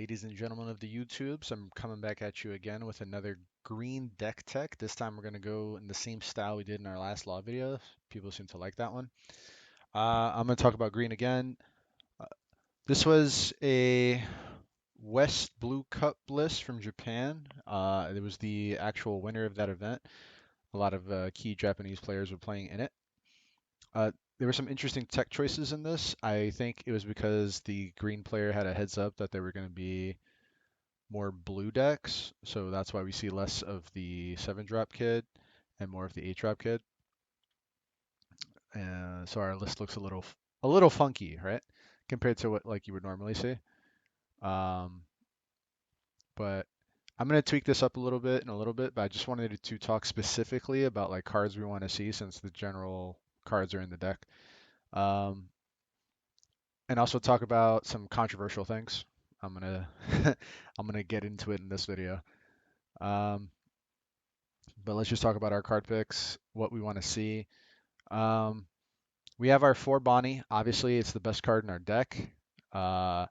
ladies and gentlemen of the YouTubes. I'm coming back at you again with another green deck tech. This time we're going to go in the same style we did in our last law video. People seem to like that one. I'm going to talk about green again. Uh, this was a West Blue Cup list from Japan. It was the actual winner of that event. A lot of key Japanese players were playing in it. Uh, there were some interesting tech choices in this. I think it was because the green player had a heads up that there were going to be more blue decks, so that's why we see less of the 7-drop kid and more of the 8-drop kid. And so our list looks a little funky, right? Compared to what like you would normally see. Um, but I'm gonna tweak this up a little bit in a little bit, but I just wanted to talk specifically about like cards we want to see since the general cards are in the deck. Um, and also talk about some controversial things. I'm gonna I'm gonna get into it in this video. Um, but let's just talk about our card picks, what we want to see. Um, we have our 4 Bonnie. Obviously, it's the best card in our deck. Uh,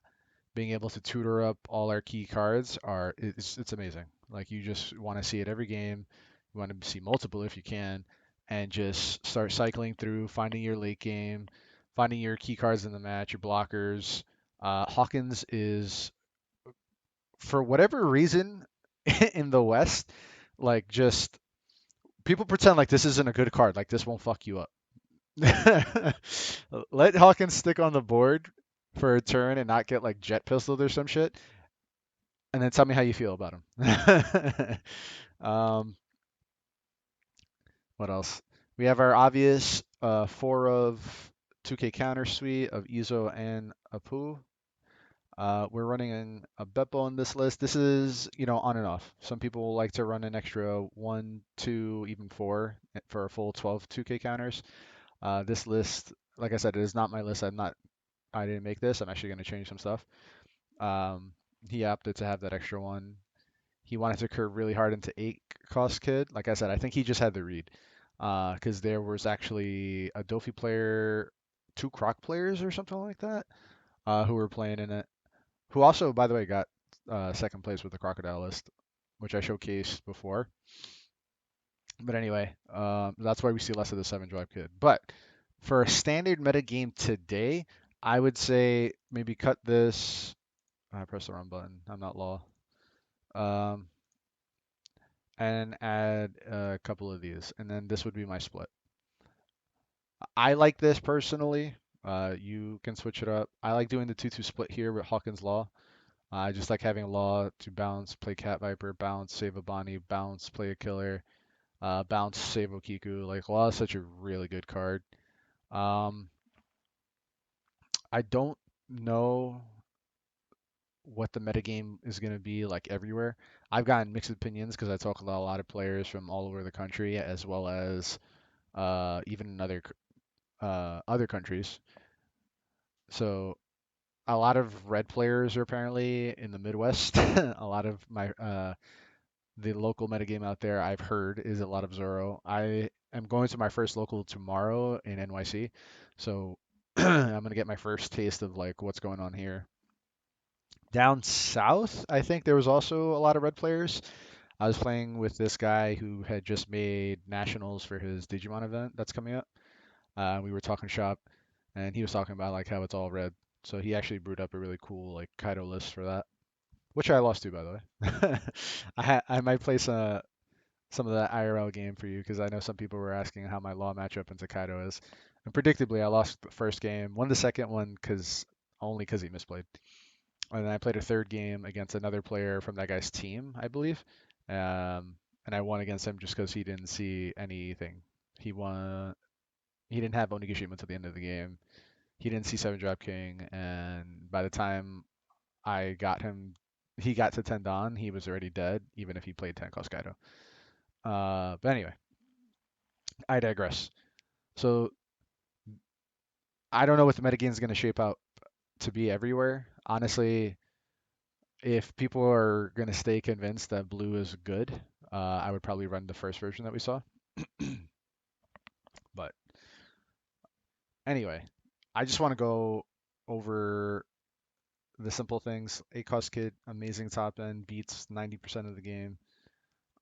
Being able to tutor up all our key cards it's amazing. Like you just want to see it every game. You want to see multiple if you can, and just start cycling through, finding your late game, finding your key cards in the match, your blockers. Hawkins is, for whatever reason, in the West, like just people pretend like this isn't a good card, like this won't fuck you up. Let Hawkins stick on the board for a turn and not get like jet pistoled or some shit, and then tell me how you feel about him. um, what else? We have our obvious 4 of 2K counter suite of Izo and Apu. We're running a Beppo in this list. This is, on and off. Some people like to run an extra 1, 2, even 4 for a full 12 2K counters. This list, like I said, it is not my list. I didn't make this. I'm actually going to change some stuff. Um, he opted to have that extra one. He wanted to curve really hard into 8 cost kid. Like I said, I think he just had the read. Because there was actually a Doffy player, 2 Croc players or something like that, who were playing in it. Who also, by the way, got second place with the Crocodile list, which I showcased before. But anyway, that's why we see less of the 7-drop kid. But for a standard meta game today, I would say maybe cut this. I pressed the wrong button. I'm not law. Um, and add a couple of these, and then this would be my split. I like this personally. You can switch it up. I like doing the 2-2 split here with Hawkins Law. I just like having Law to bounce, play Cat Viper, bounce, save a Bonnie, bounce, play a killer, bounce, save Okiku. Like Law is such a really good card. Um, I don't know what the metagame is going to be like everywhere. I've gotten mixed opinions because I talk to a lot of players from all over the country, as well as even in other countries. So a lot of red players are apparently in the Midwest. A lot of the local metagame out there I've heard is a lot of Zoro. I am going to my first local tomorrow in NYC, so I'm gonna get my first taste of like what's going on here. Down south, I think there was also a lot of red players. I was playing with this guy who had just made nationals for his Digimon event that's coming up. We were talking shop, and he was talking about like how it's all red. So he actually brewed up a really cool like Kaido list for that, which I lost to, by the way. I might play some of that IRL game for you because I know some people were asking how my law matchup into Kaido is. And predictably, I lost the first game, won the second one because only because he misplayed. And then I played a third game against another player from that guy's team, I believe. And I won against him just because he didn't see anything. He won. He didn't have Onigashima until the end of the game. He didn't see 7-drop king, and by the time I got him, he got to 10 Don, he was already dead, even if he played 10 cost Kaido. But anyway, I digress. So I don't know what the metagame is going to shape out to be everywhere. Honestly, if people are going to stay convinced that blue is good, I would probably run the first version that we saw. But anyway, I just want to go over the simple things. 8 cost kid, amazing top end, beats 90% of the game.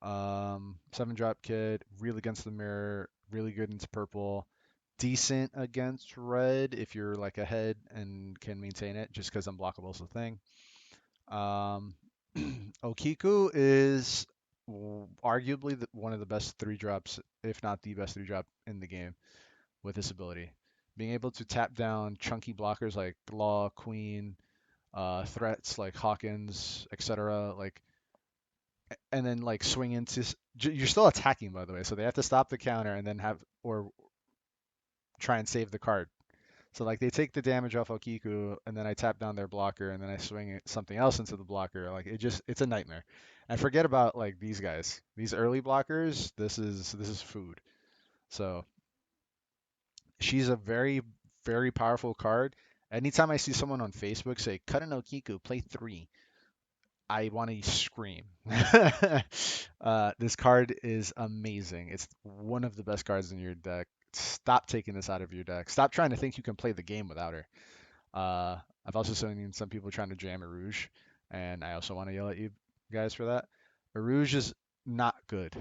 7 drop kid, really against the mirror, really good into purple. Decent against red if you're like ahead and can maintain it, just because unblockable is the thing. Um, Okiku is arguably one of the best 3 drops, if not the best 3 drop in the game with this ability. Being able to tap down chunky blockers like Law, Queen, threats like Hawkins, etc. Like, and then like swing into. You're still attacking, by the way, so they have to stop the counter and then have or try and save the card. So like they take the damage off Okiku, and then I tap down their blocker, and then I swing something else into the blocker. Like it's a nightmare. And forget about like these guys, these early blockers. This is food. So she's a very powerful card. Anytime I see someone on Facebook say cut an Okiku, play 3, I want to scream. This card is amazing. It's one of the best cards in your deck. Stop taking this out of your deck. Stop trying to think you can play the game without her. I've also seen some people trying to jam a Rouge, and I also want to yell at you guys for that. A Rouge is not good.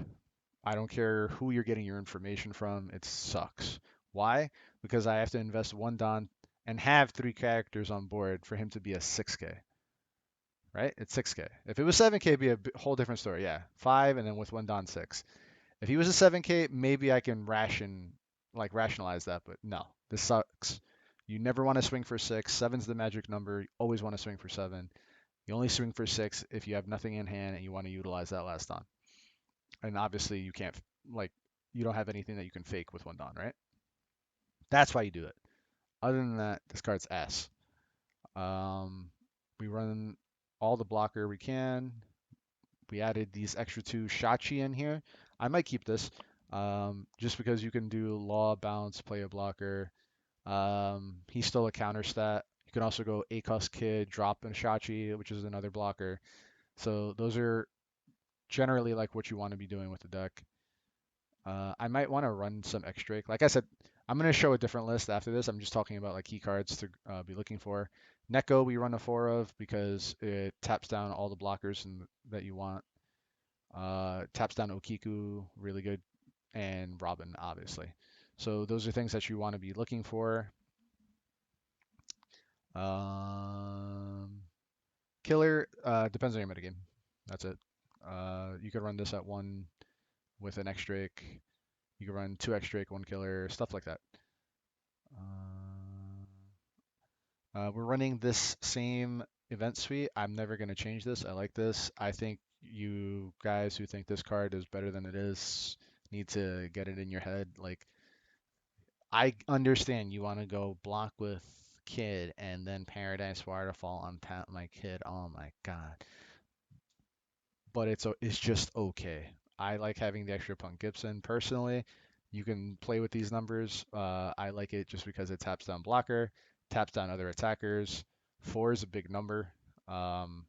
I don't care who you're getting your information from. It sucks. Why? Because I have to invest 1 Don and have 3 characters on board for him to be a 6K, right? It's 6K. If it was 7K, it'd be a whole different story. Yeah, 5 and then with 1 Don 6. If he was a 7K, maybe I can rationalize that, but no, this sucks. You never want to swing for 6. Seven's the magic number. You always want to swing for 7. You only swing for 6 if you have nothing in hand and you want to utilize that last Don. And obviously you can't, like, you don't have anything that you can fake with 1 Don, right? That's why you do it. Other than that, this card's ass. Um, we run all the blocker we can. We added these extra 2 Shachi in here. I might keep this just because you can do law, bounce, play a blocker. He's still a counter stat. You can also go Akos Kid, drop and Shachi, which is another blocker. So those are generally like what you want to be doing with the deck. I might want to run some extra. Like I said, I'm going to show a different list after this. I'm just talking about like key cards to be looking for. Neko we run a 4 of because it taps down all the blockers that you want. Taps down Okiku, really good, and Robin, obviously. So those are things that you want to be looking for. Um, Killer depends on your metagame. That's it. You could run this at 1 with an extra. You can run 2 extra, 1 killer, stuff like that. We're running this same event suite. I'm never going to change this. I like this. I think you guys who think this card is better than it is need to get it in your head. Like, I understand you want to go block with Kid and then Paradise Waterfall on my Kid. Oh my God. But it's just okay. I like having the extra Punk Gibson personally. You can play with these numbers. I like it just because it taps down blocker, taps down other attackers. 4 is a big number. Um,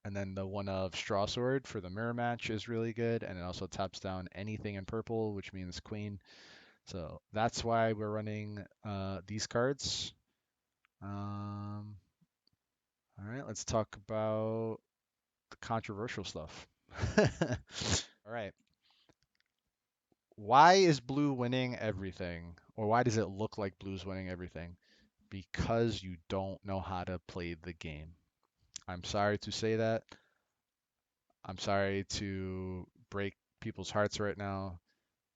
and then the one of Straw Sword for the mirror match is really good, and it also taps down anything in purple, which means Queen. So that's why we're running these cards. All right, let's talk about the controversial stuff. All right. Why is blue winning everything? Or why does it look like blue's winning everything? Because you don't know how to play the game. I'm sorry to say that. I'm sorry to break people's hearts right now.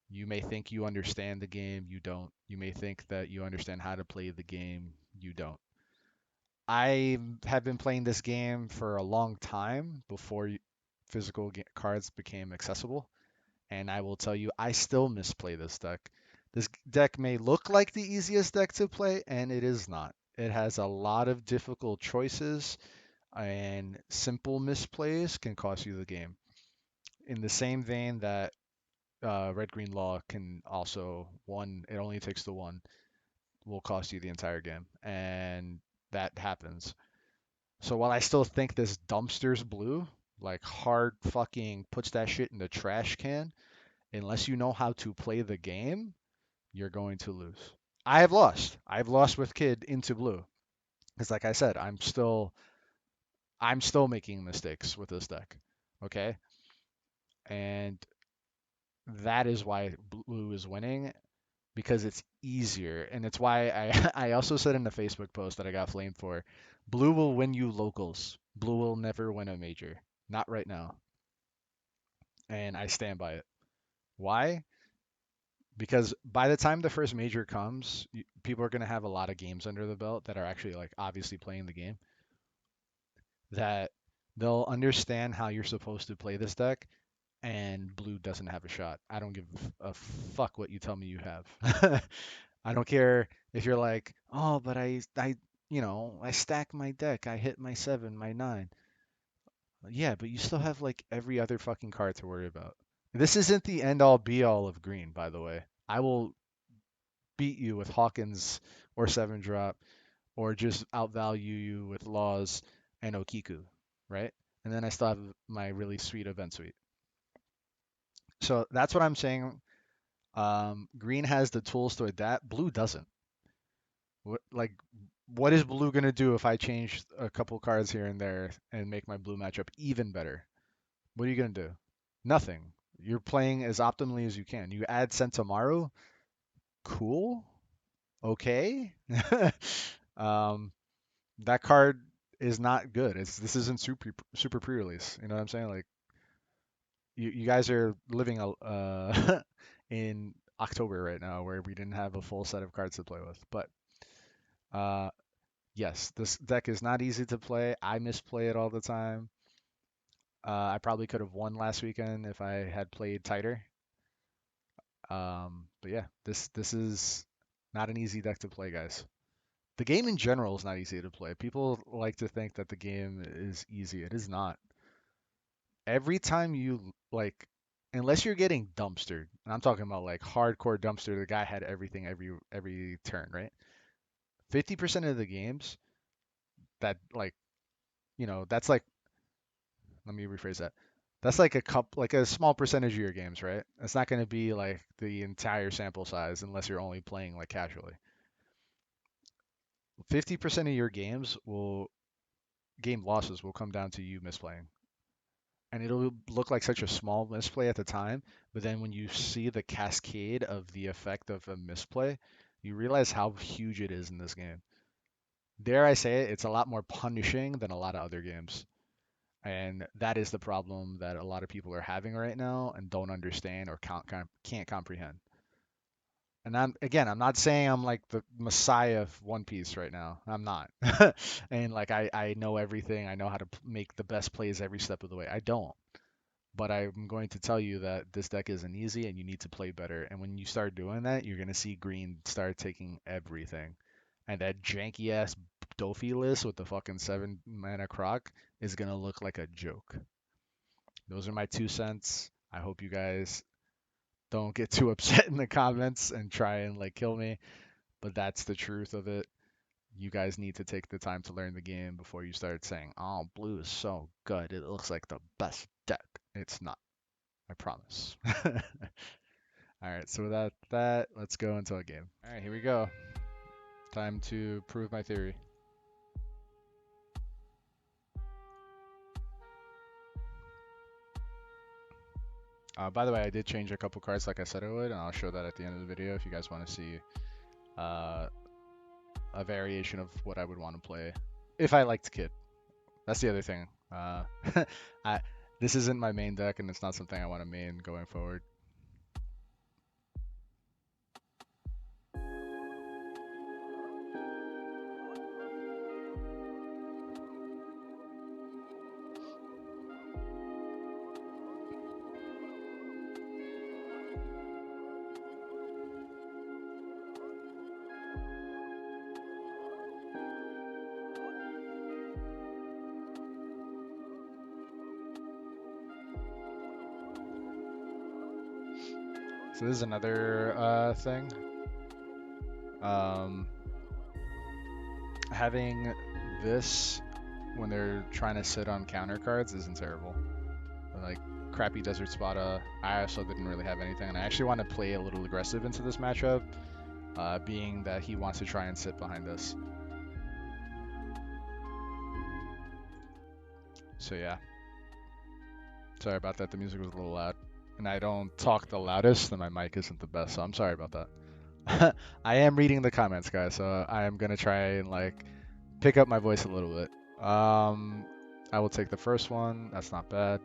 You may think you understand the game, you don't. You may think that you understand how to play the game, you don't. I have been playing this game for a long time before physical cards became accessible. And I will tell you, I still misplay this deck. This deck may look like the easiest deck to play, and it is not. It has a lot of difficult choices, and simple misplays can cost you the game. In the same vein that Red Green Law can also, it only takes the 1, will cost you the entire game. And that happens. So while I still think this dumpster's blue, like hard fucking puts that shit in the trash can, unless you know how to play the game, you're going to lose. I have lost. I've lost with Kid into blue. Because like I said, I'm still making mistakes with this deck. Okay? And that is why blue is winning, because it's easier. And it's why I also said in the Facebook post that I got flamed for, blue will win you locals. Blue will never win a major. Not right now. And I stand by it. Why? Because by the time the first major comes, people are going to have a lot of games under the belt that are actually like obviously playing the game, that they'll understand how you're supposed to play this deck, and blue doesn't have a shot. I don't give a fuck what you tell me you have. I don't care if you're like, oh, but I stack my deck. I hit my 7, my 9. Yeah, but you still have like every other fucking card to worry about. This isn't the end all be all of green, by the way. I will beat you with Hawkins or 7 drop, or just outvalue you with Laws and Okiku, right? And then I still have my really sweet event suite. So that's what I'm saying. Green has the tools to adapt. Blue doesn't. Like, what is blue gonna do if I change a couple cards here and there and make my blue matchup even better? What are you gonna do? Nothing. You're playing as optimally as you can. You add Sentamaru, cool, okay. um, that card is not good. This isn't super pre-release. You know what I'm saying? Like, you guys are living in October right now, where we didn't have a full set of cards to play with. But uh, yes, this deck is not easy to play. I misplay it all the time. I probably could have won last weekend if I had played tighter. But yeah, this is not an easy deck to play, guys. The game in general is not easy to play. People like to think that the game is easy. It is not. Every time you like, unless you're getting dumpstered, and I'm talking about like hardcore dumpster, the guy had everything every turn, right? 50% of the games that like, that's like, let me rephrase that. That's like like a small percentage of your games, right? It's not going to be like the entire sample size unless you're only playing like casually. 50% of your game losses will come down to you misplaying. And it'll look like such a small misplay at the time, but then when you see the cascade of the effect of a misplay, you realize how huge it is in this game. Dare I say it, it's a lot more punishing than a lot of other games. And that is the problem that a lot of people are having right now and don't understand or can't comprehend. And I'm not saying I'm like the messiah of One Piece right now. I'm not. And like I know everything. I know how to make the best plays every step of the way. I don't. But I'm going to tell you that this deck isn't easy and you need to play better. And when you start doing that, you're going to see green start taking everything. And that janky ass Doffy list with the fucking 7 mana croc is going to look like a joke. Those are my 2 cents. I hope you guys don't get too upset in the comments and try and like kill me, but that's the truth of it. You guys need to take the time to learn the game before you start saying, "Oh, blue is so good. It looks like the best deck." It's not. I promise. All right, so without that, let's go into a game. All right, here we go. Time to prove my theory. By the way, I did change a couple cards like I said I would, and I'll show that at the end of the video if you guys want to see uh, a variation of what I would want to play if I liked Kid. That's the other thing. I, this isn't my main deck, and it's not something I want to main going forward. So this is another thing. Having this when they're trying to sit on counter cards isn't terrible. Like crappy Desert Spada, I also didn't really have anything, and I actually want to play a little aggressive into this matchup, being that he wants to try and sit behind us. So yeah, sorry about that. The music was a little loud, and I don't talk the loudest, and my mic isn't the best, so I'm sorry about that. I am reading the comments, guys, so I am gonna try and like pick up my voice a little bit. I will take the first one. That's not bad.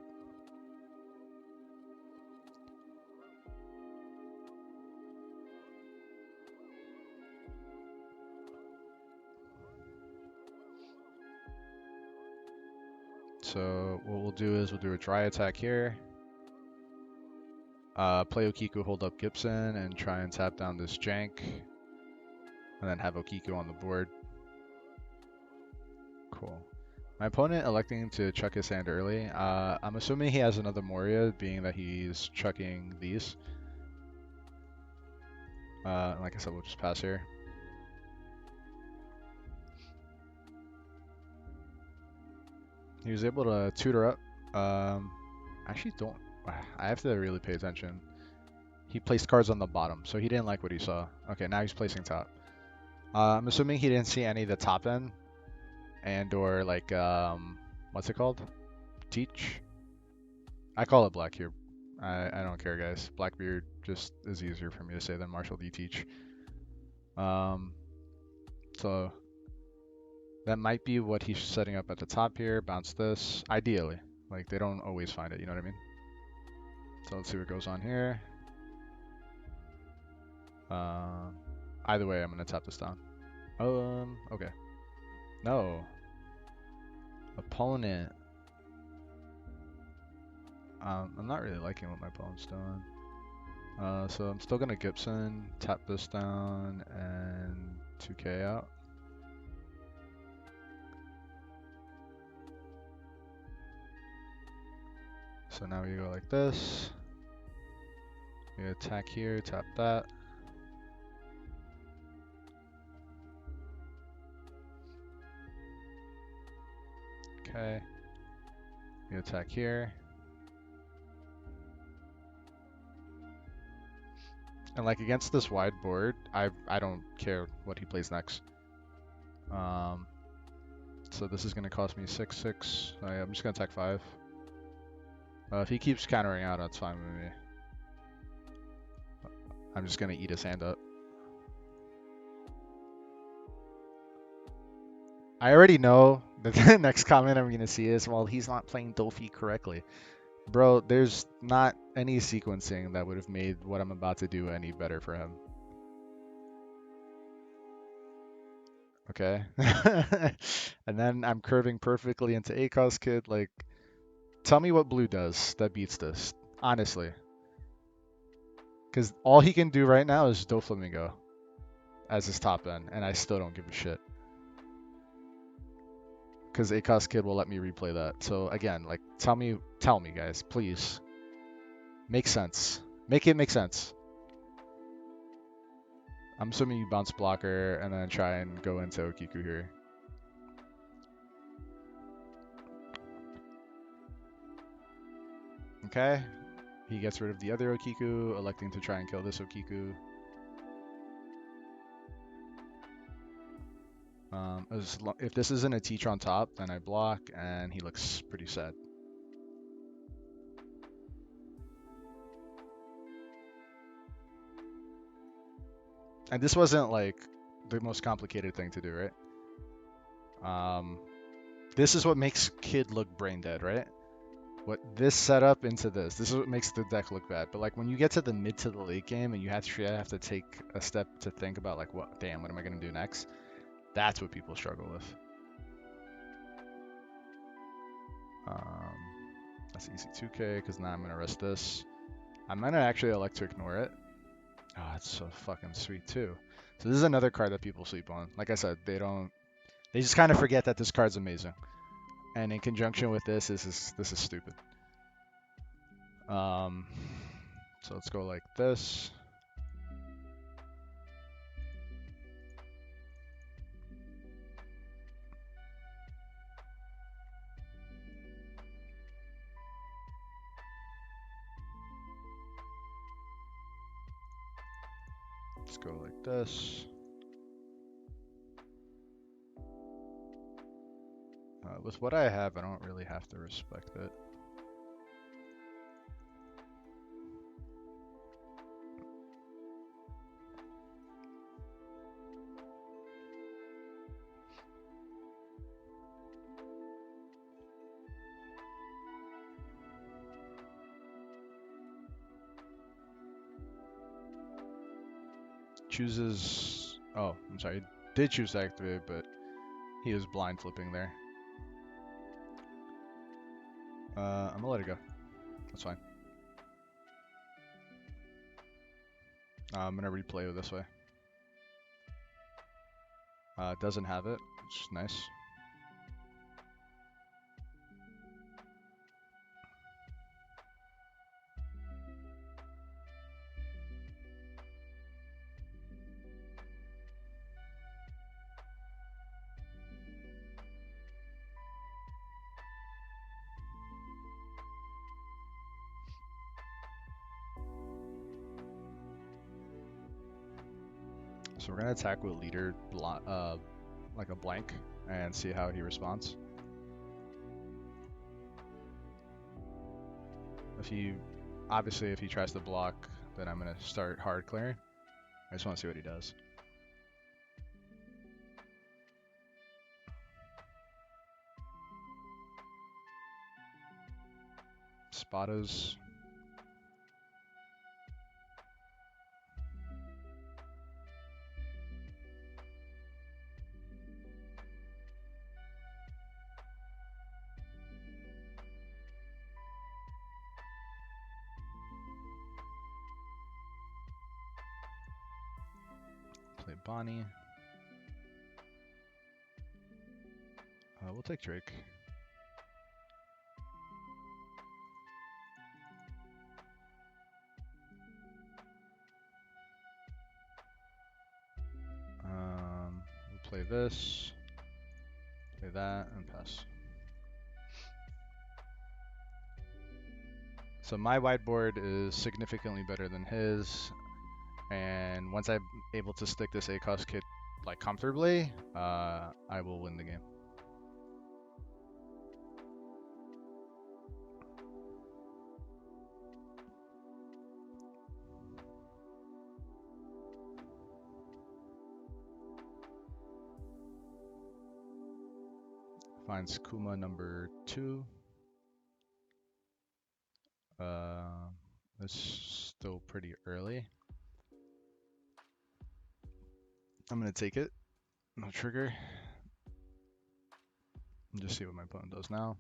So what we'll do is we'll do a dry attack here. Play Okiku, hold up Gibson, and try and tap down this jank. And then have Okiku on the board. Cool. My opponent electing to chuck his hand early. I'm assuming he has another Moria, being that he's chucking these. Like I said, we'll just pass here. He was able to tutor up. Actually don't. I have to really pay attention. He placed cards on the bottom, so he didn't like what he saw. Okay, now he's placing top. I'm assuming he didn't see any of the top end, and or like what's it called? Teach. I call it black here. I don't care, guys. Blackbeard just is easier for me to say than Marshall D Teach. So that might be what he's setting up at the top here. Bounce this. Ideally, like they don't always find it. You know what I mean? So let's see what goes on here. Either way, I'm gonna tap this down. Okay. No. Opponent. I'm not really liking what my opponent's doing. So I'm still gonna Gibson, tap this down, and 2K out. So now we go like this. We attack here, tap that. Okay. We attack here. And like against this wide board, I don't care what he plays next. So this is gonna cost me 6/6. I'm just gonna attack 5. If he keeps countering out, that's fine with me. I'm just gonna eat his hand up. I already know that the next comment I'm gonna see is, well, he's not playing Doffy correctly. Bro, there's not any sequencing that would have made what I'm about to do any better for him. Okay? And then I'm curving perfectly into ACOS Kid. Like, tell me what blue does that beats this. Honestly. Because all he can do right now is Doflamingo as his top end, and I still don't give a shit. Because ACOS Kid will let me replay that. So again, like, tell me guys, please. Make sense. Make it make sense. I'm assuming you bounce blocker and then try and go into Okiku here. Okay. He gets rid of the other Okiku, electing to try and kill this Okiku. If this isn't a teacher on top, then I block, and he looks pretty sad. And this wasn't like the most complicated thing to do, right? This is what makes Kid look brain dead, right? What this setup into this is what makes the deck look bad. But like when you get to the mid to the late game and you have to take a step to think about like, what am I gonna do next? That's what people struggle with. That's easy 2K because now I'm gonna rest this. I'm gonna actually elect to ignore it. Oh, that's so fucking sweet too. So this is another card that people sleep on. Like I said, they just kind of forget that this card's amazing. And in conjunction with this is stupid. So let's go like this. Let's go like this. With what I have, I don't really have to respect it. Chooses... Oh, I'm sorry. He did choose to activate, but he was blind flipping there. I'm gonna let it go. That's fine. I'm gonna replay it this way. Doesn't have it, which is nice. So we're gonna attack with leader, like a blank, and see how he responds. Obviously if he tries to block, then I'm gonna start hard clearing. I just want to see what he does. Spottas. Play Bonnie. We'll take Drake. We'll play this, play that, and pass. So my whiteboard is significantly better than his, and once I'm able to stick this ACOS kit like comfortably, I will win the game. Finds Kuma number 2. It's still pretty early. I'm gonna take it. No trigger. And just see what my opponent does now.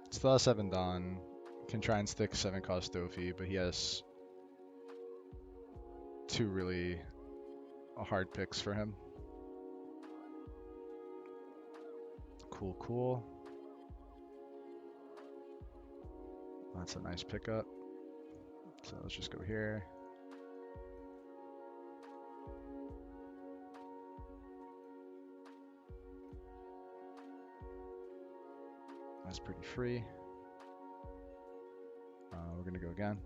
Still has 7 Dawn. Can try and stick 7 cost Doffy, but he has 2 really hard picks for him. Cool, cool. That's a nice pickup. So let's just go here. That's pretty free. We're gonna go again.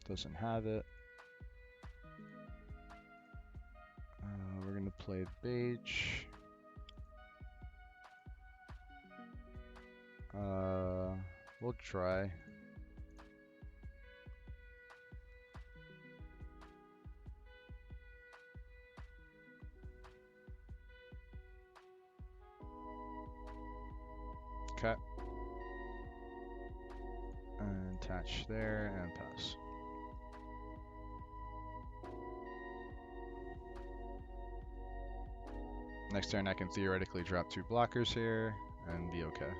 Doesn't have it. We're gonna play Beige. We'll try. Okay. And attach there and pass. Next turn I can theoretically drop 2 blockers here and be okay.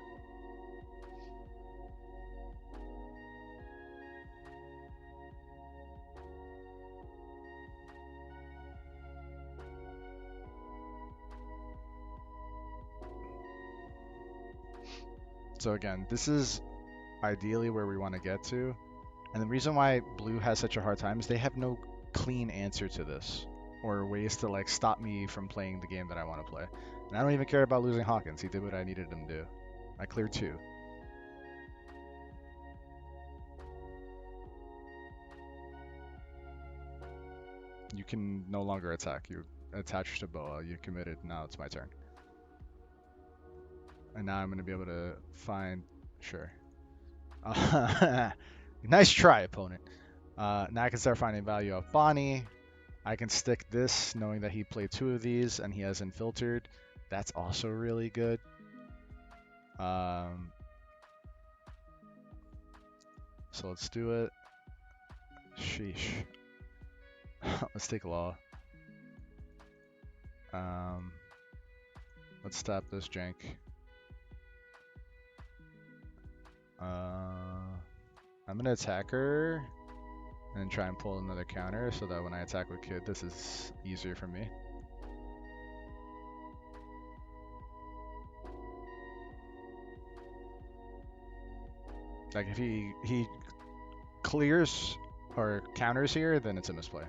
So again, this is ideally where we want to get to. And the reason why blue has such a hard time is they have no clean answer to this or ways to like stop me from playing the game that I want to play. And I don't even care about losing Hawkins. He did what I needed him to do. I cleared 2. You can no longer attack. You attached to Boa. You committed. Now it's my turn. And now I'm going to be able to find... Sure. Nice try, opponent. Now I can start finding value of Bonnie. I can stick this knowing that he played 2 of these and he has Infiltered. That's also really good. So let's do it. Sheesh. Let's take Law. Let's stop this jank. I'm gonna attack her and try and pull another counter so that when I attack with Kid, this is easier for me. Like if he clears or counters here, then it's a misplay.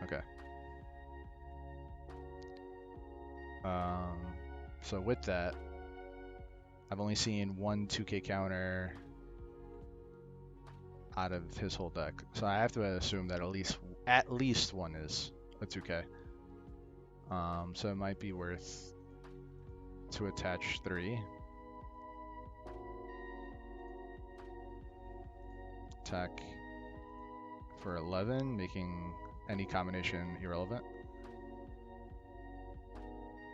Okay. So with that, I've only seen 1 2K counter out of his whole deck. So I have to assume that at least one is a 2K. So it might be worth to attach 3. Attack for 11, making any combination irrelevant.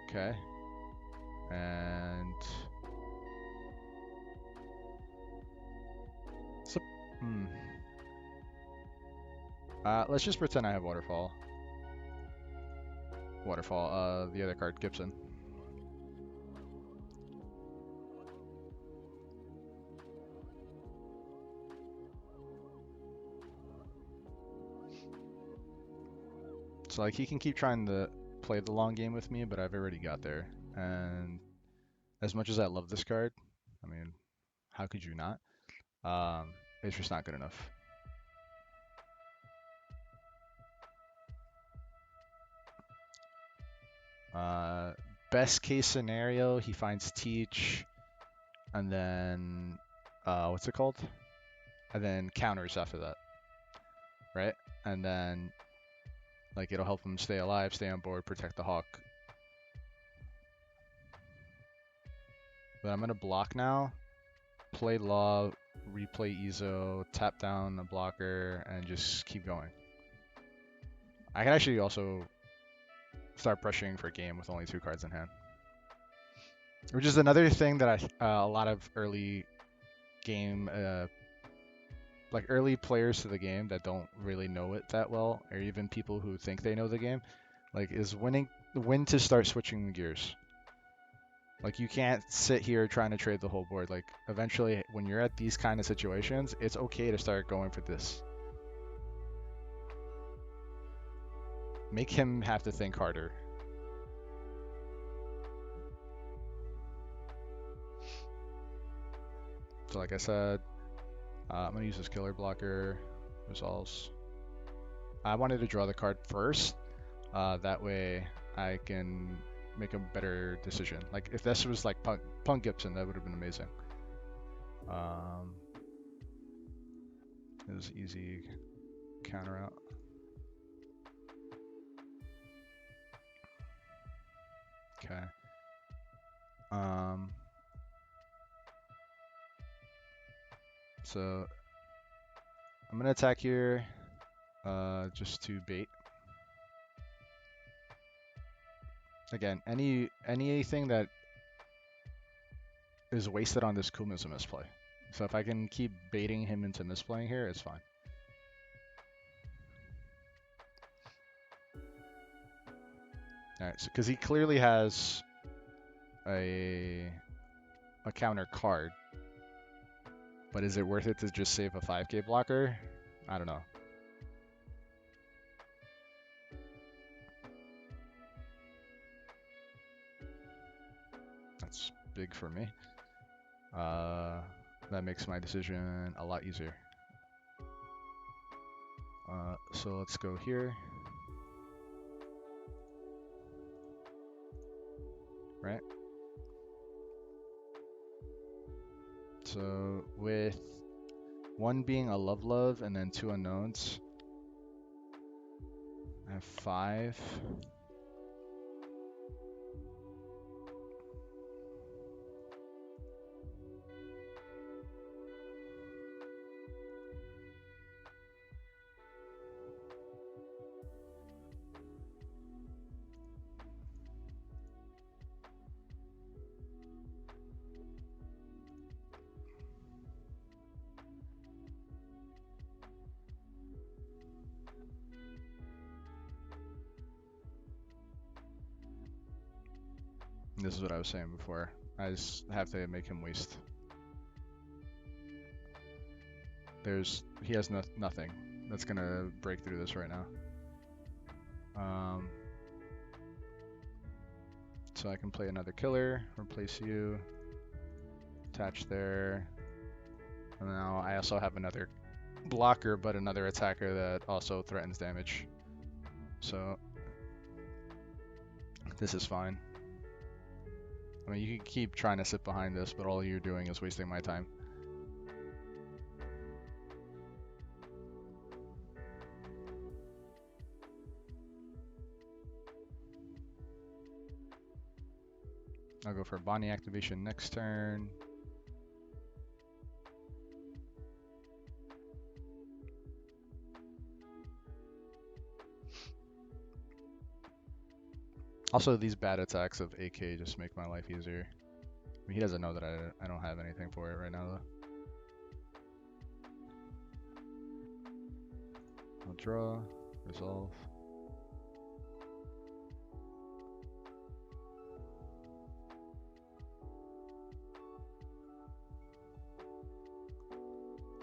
Okay. And so, let's just pretend I have Waterfall. The other card, Gibson. So like he can keep trying to play the long game with me, but I've already got there. And as much as I love this card, I mean, how could you not? It's just not good enough. Best case scenario, he finds Teach, and then what's it called? And then counters after that, right? And then like it'll help him stay alive, stay on board, protect the Hawk. But I'm gonna block now, play Law, replay Ezo, tap down a blocker, and just keep going. I can actually also start pressuring for game with only 2 cards in hand. Which is another thing that a lot of early game, like early players to the game that don't really know it that well, or even people who think they know the game, like is when to start switching gears. Like you can't sit here trying to trade the whole board. Like eventually when you're at these kind of situations, it's okay to start going for this. Make him have to think harder. So like I said, I'm going to use this killer blocker, resolves. I wanted to draw the card first. That way I can make a better decision. Like if this was like Punk Gibson, that would have been amazing. It was easy counter out. Okay. So I'm gonna attack here, just to bait. Again, anything that is wasted on this Kuma is a misplay. So if I can keep baiting him into misplaying here, it's fine. All right, so because he clearly has a counter card, but is it worth it to just save a 5K blocker? I don't know. That's big for me. That makes my decision a lot easier. So let's go here. Right? So with one being a love and then 2 unknowns, I have 5. This is what I was saying before. I just have to make him waste. He has nothing that's gonna break through this right now. So I can play another killer, replace you, attach there, and now I also have another blocker, but another attacker that also threatens damage. So this is fine. I mean, you can keep trying to sit behind this, but all you're doing is wasting my time. I'll go for Bonnie activation next turn. Also, these bad attacks of AK just make my life easier. I mean, he doesn't know that I don't have anything for it right now, though. I'll draw, resolve.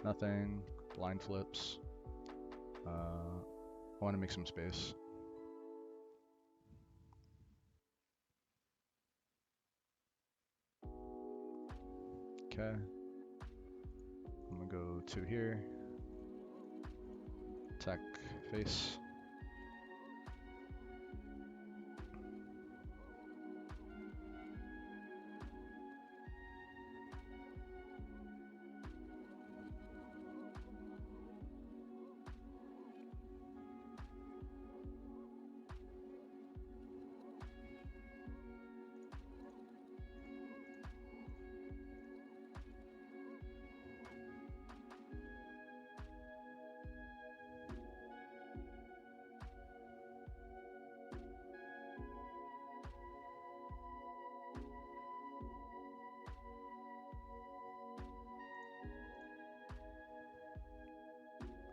Nothing. Blind flips. I want to make some space. Okay. I'm gonna go 2 here. Attack face.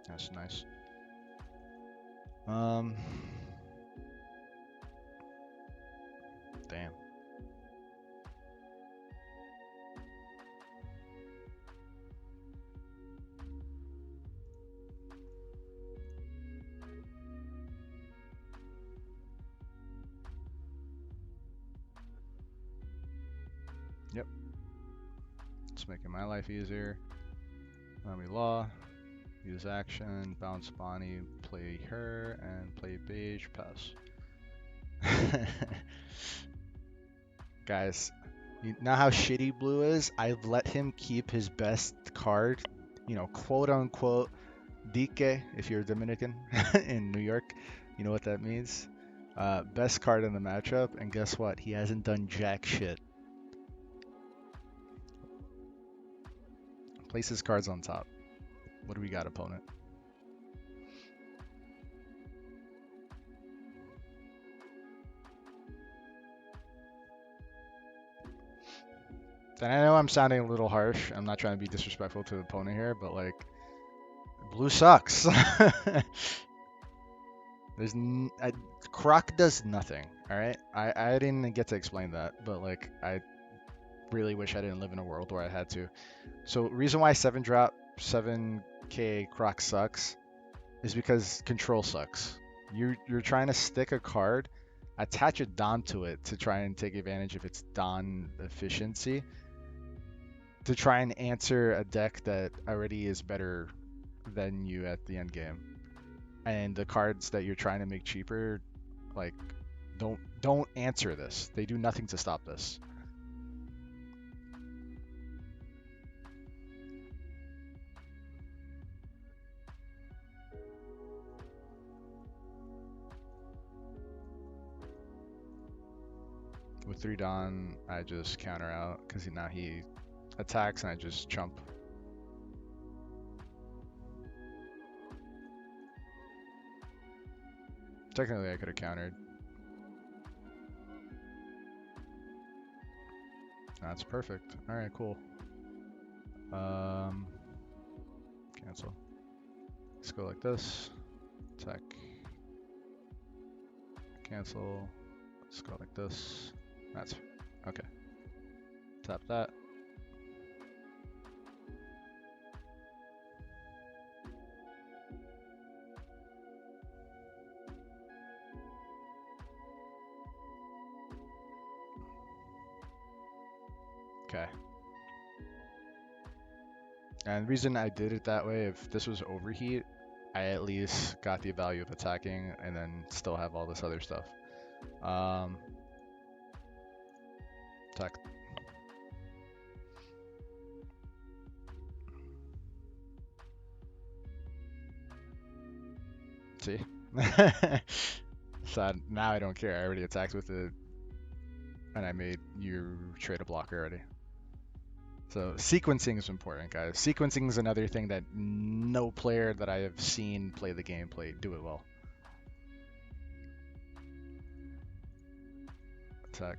That's nice. Damn. Yep. It's making my life easier. Army Law. Use action, bounce Bonnie, play her, and play beige, pass. Guys, you know how shitty blue is? I've let him keep his best card, you know, quote unquote, Dique, if you're Dominican in New York, you know what that means. Best card in the matchup, and guess what? He hasn't done jack shit. Place his cards on top. What do we got, opponent? And I know I'm sounding a little harsh. I'm not trying to be disrespectful to the opponent here, but like, blue sucks. Croc does nothing. All right, I didn't get to explain that, but like, I really wish I didn't live in a world where I had to. So reason why 7-drop 7k Croc sucks is because control sucks. You're trying to stick a card attach a Don to it to try and take advantage of its Don efficiency to try and answer a deck that already is better than you at the end game. And the cards that you're trying to make cheaper, like, don't answer this. They do nothing to stop this. With 3 Don, I just counter out because now he attacks and I just chump. Technically, I could have countered. That's perfect. All right, cool. Cancel. Let's go like this. Attack. Cancel. Let's go like this. That's okay. Tap that. Okay. And the reason I did it that way, if this was overheat, I at least got the value of attacking and then still have all this other stuff. Attack. See? So now I don't care. I already attacked with it, and I made you trade a block already. So sequencing is important, guys. Sequencing is another thing that no player that I have seen play the game do it well. Attack.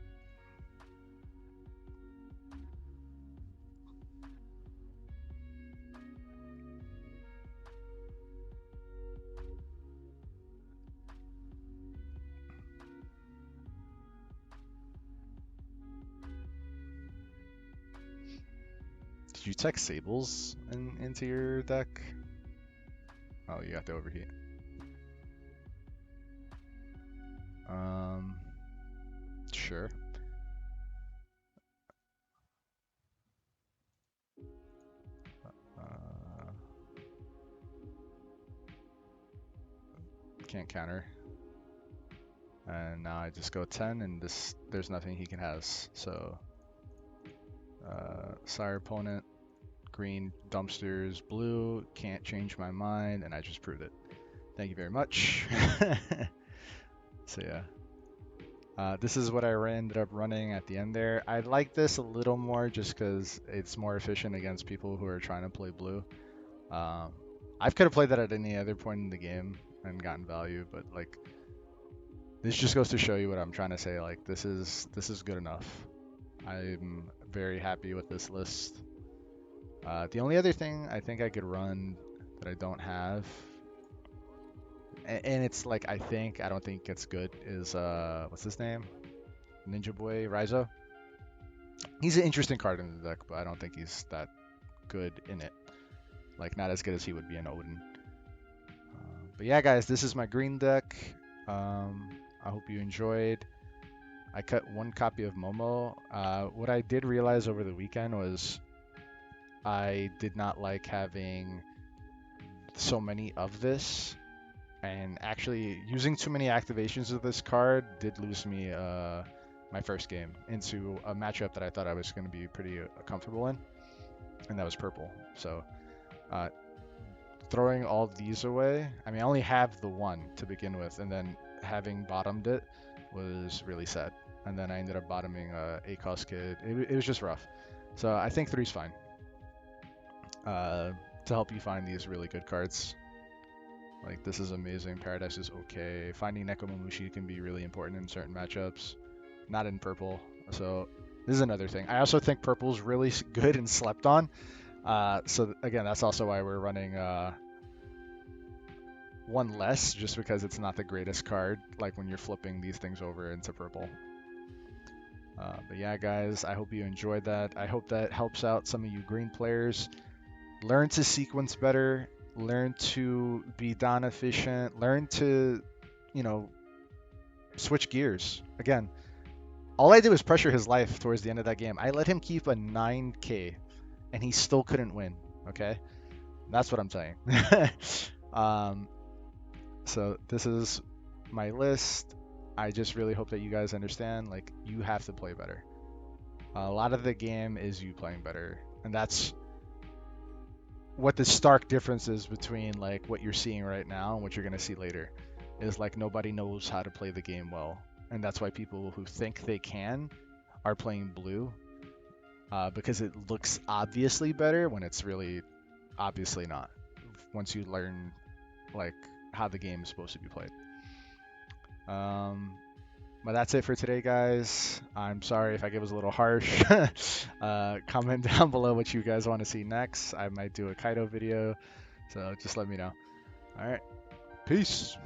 Did you tech Sables into your deck? Oh, you got the overheat. Sure. Can't counter. And now I just go 10, and there's nothing he can has. So, Sire opponent, green dumpsters, blue, can't change my mind, and I just proved it. Thank you very much. So yeah, this is what I ended up running at the end there. I like this a little more just because it's more efficient against people who are trying to play blue. I could have played that at any other point in the game and gotten value, but like this just goes to show you what I'm trying to say. Like this is good enough. I'm very happy with this list. The only other thing I think I could run that I don't have, and it's like I don't think it's good, is what's his name? Ninja Boy Raizo. He's an interesting card in the deck, but I don't think he's that good in it. Like not as good as he would be in Odin. But yeah, guys, this is my green deck. I hope you enjoyed. I cut 1 copy of Momo. What I did realize over the weekend was I did not like having so many of this, and actually using too many activations of this card did lose me my first game into a matchup that I thought I was going to be pretty comfortable in, and that was purple. So throwing all these away, I mean I only have the 1 to begin with, and then having bottomed it was really sad. And then I ended up bottoming a cost kid. It was just rough. So I think 3's fine. To help you find these really good cards. Like this is amazing. Paradise is okay. Finding Nekomamushi can be really important in certain matchups. Not in purple. So this is another thing. I also think purple's really good and slept on. So again, that's also why we're running 1 less, just because it's not the greatest card, like when you're flipping these things over into purple. But yeah, guys, I hope you enjoyed that. I hope that helps out some of you green players. Learn to sequence better. Learn to be Don efficient. Learn to, switch gears. Again, all I did was pressure his life towards the end of that game. I let him keep a 9K, and he still couldn't win. Okay, that's what I'm saying. um, so this is my list. I just really hope that you guys understand. Like, you have to play better. A lot of the game is you playing better, and that's what the stark difference is between like what you're seeing right now and what you're gonna see later. Is like nobody knows how to play the game well, and that's why people who think they can are playing blue, because it looks obviously better when it's really obviously not. Once you learn like how the game is supposed to be played. But that's it for today, guys. I'm sorry if I was a little harsh. Comment down below what you guys want to see next. I might do a Kaido video, so just let me know. All right, peace.